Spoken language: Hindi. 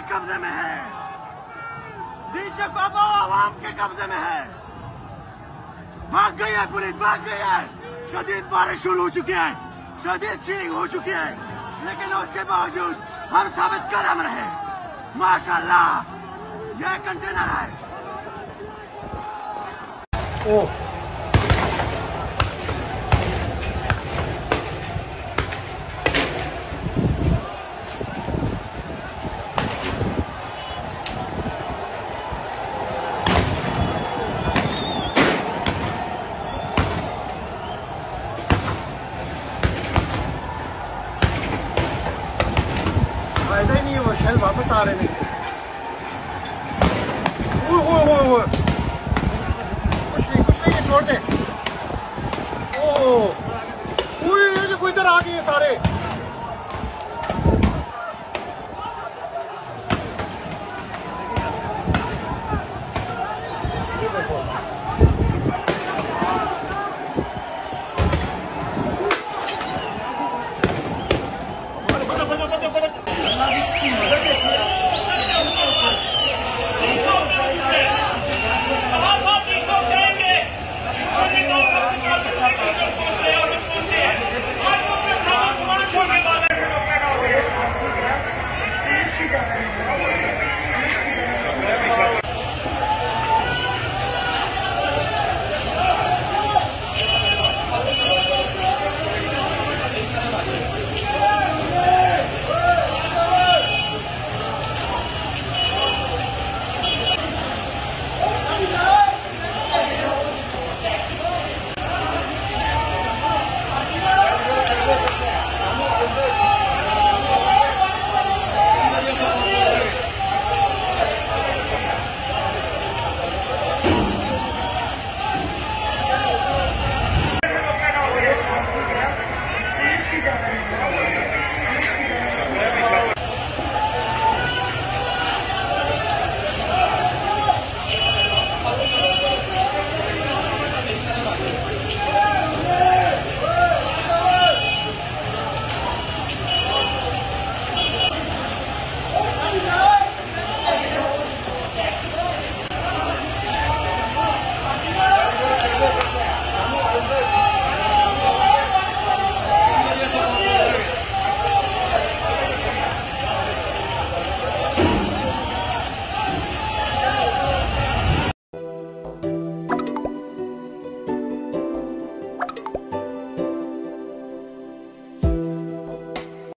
कब्जे में है, डीजे बाबा आवाम के कब्जे में है। भाग गई है पुलिस, भाग गई है। शदीद बारिश शुरू हो चुकी है, शदीद चीनिंग हो चुकी है, लेकिन उसके बावजूद हम साबित कदम रहे। माशाल्लाह, यह कंटेनर है। ओह ऐसा ही नहीं है, वो शेल वापस आ रहे नहीं। कुछ नहीं ये छोड़ दे। ओह ये देखो इधर आ गए सारे।